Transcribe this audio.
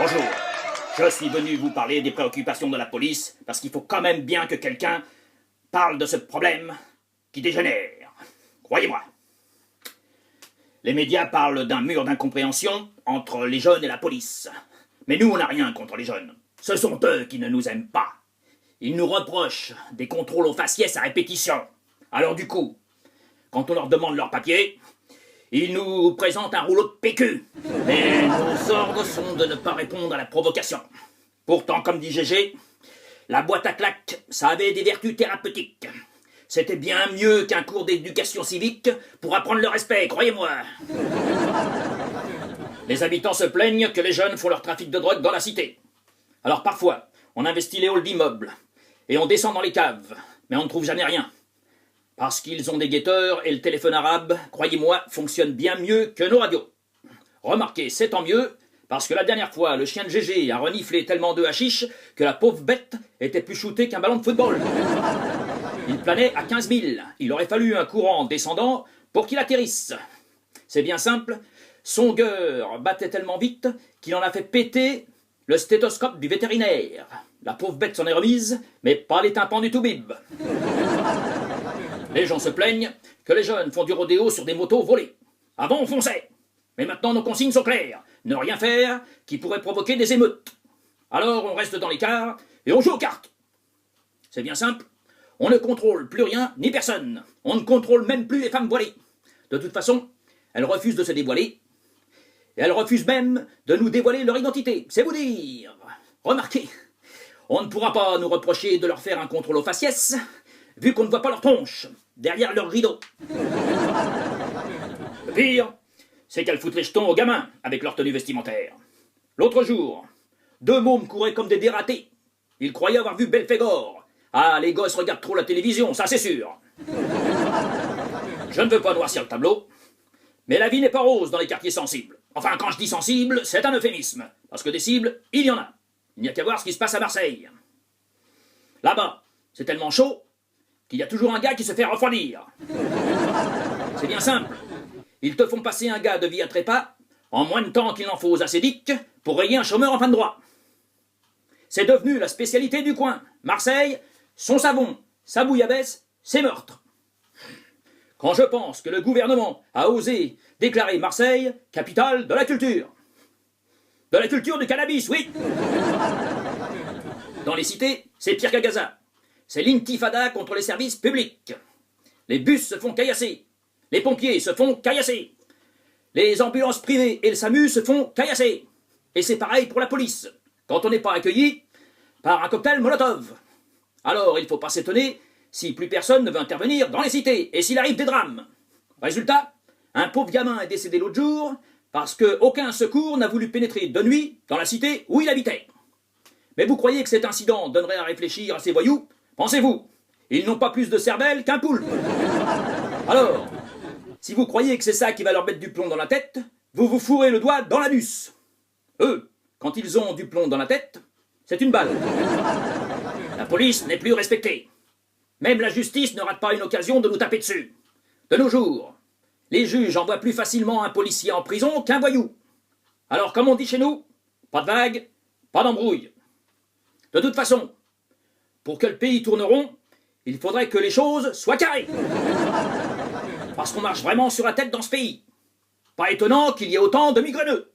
Bonjour, je suis venu vous parler des préoccupations de la police, parce qu'il faut quand même bien que quelqu'un parle de ce problème qui dégénère. Croyez-moi. Les médias parlent d'un mur d'incompréhension entre les jeunes et la police. Mais nous, on n'a rien contre les jeunes. Ce sont eux qui ne nous aiment pas. Ils nous reprochent des contrôles aux faciès à répétition. Alors du coup, quand on leur demande leurs papiers, ils nous présentent un rouleau de PQ. Mais nos ordres sont de ne pas répondre à la provocation. Pourtant, comme dit Gégé, la boîte à claques, ça avait des vertus thérapeutiques. C'était bien mieux qu'un cours d'éducation civique pour apprendre le respect, croyez-moi. Les habitants se plaignent que les jeunes font leur trafic de drogue dans la cité. Alors parfois, on investit les halls d'immeubles et on descend dans les caves, mais on ne trouve jamais rien. Parce qu'ils ont des guetteurs et le téléphone arabe, croyez-moi, fonctionne bien mieux que nos radios. Remarquez, c'est tant mieux, parce que la dernière fois, le chien de Gégé a reniflé tellement de hashish que la pauvre bête était plus shootée qu'un ballon de football. Il planait à 15 000. Il aurait fallu un courant descendant pour qu'il atterrisse. C'est bien simple, son cœur battait tellement vite qu'il en a fait péter le stéthoscope du vétérinaire. La pauvre bête s'en est remise, mais pas les tympans du toubib. Les gens se plaignent que les jeunes font du rodéo sur des motos volées. Avant, on fonçait. Mais maintenant, nos consignes sont claires. Ne rien faire qui pourrait provoquer des émeutes. Alors, on reste dans les cars et on joue aux cartes. C'est bien simple. On ne contrôle plus rien ni personne. On ne contrôle même plus les femmes voilées. De toute façon, elles refusent de se dévoiler. Et elles refusent même de nous dévoiler leur identité. C'est vous dire. Remarquez, on ne pourra pas nous reprocher de leur faire un contrôle aux faciès, vu qu'on ne voit pas leur tronche, derrière leur rideau. Le pire, c'est qu'elles foutent les jetons aux gamins avec leur tenue vestimentaire. L'autre jour, 2 mômes couraient comme des dératés. Ils croyaient avoir vu Belphégor. Ah, les gosses regardent trop la télévision, ça c'est sûr. Je ne veux pas noircir le tableau, mais la vie n'est pas rose dans les quartiers sensibles. Enfin, quand je dis sensible, c'est un euphémisme, parce que des cibles, il y en a. Il n'y a qu'à voir ce qui se passe à Marseille. Là-bas, c'est tellement chaud qu'il y a toujours un gars qui se fait refroidir. C'est bien simple. Ils te font passer un gars de vie à trépas en moins de temps qu'il n'en faut aux acédiques pour rayer un chômeur en fin de droit. C'est devenu la spécialité du coin. Marseille, son savon, sa bouillabaisse, ses meurtres. Quand je pense que le gouvernement a osé déclarer Marseille capitale de la culture. De la culture du cannabis, oui. Dans les cités, c'est pire qu'à Gaza. C'est l'intifada contre les services publics. Les bus se font caillasser. Les pompiers se font caillasser. Les ambulances privées et le SAMU se font caillasser. Et c'est pareil pour la police. Quand on n'est pas accueilli par un cocktail Molotov. Alors il ne faut pas s'étonner si plus personne ne veut intervenir dans les cités et s'il arrive des drames. Résultat, un pauvre gamin est décédé l'autre jour parce qu'aucun secours n'a voulu pénétrer de nuit dans la cité où il habitait. Mais vous croyez que cet incident donnerait à réfléchir à ces voyous? Pensez-vous, ils n'ont pas plus de cervelle qu'un poulpe. Alors, si vous croyez que c'est ça qui va leur mettre du plomb dans la tête, vous vous fourrez le doigt dans l'anus. Eux, quand ils ont du plomb dans la tête, c'est une balle. La police n'est plus respectée. Même la justice ne rate pas une occasion de nous taper dessus. De nos jours, les juges envoient plus facilement un policier en prison qu'un voyou. Alors, comme on dit chez nous, pas de vague, pas d'embrouille. De toute façon, pour que le pays tourne rond, il faudrait que les choses soient carrées. Parce qu'on marche vraiment sur la tête dans ce pays. Pas étonnant qu'il y ait autant de migraineux.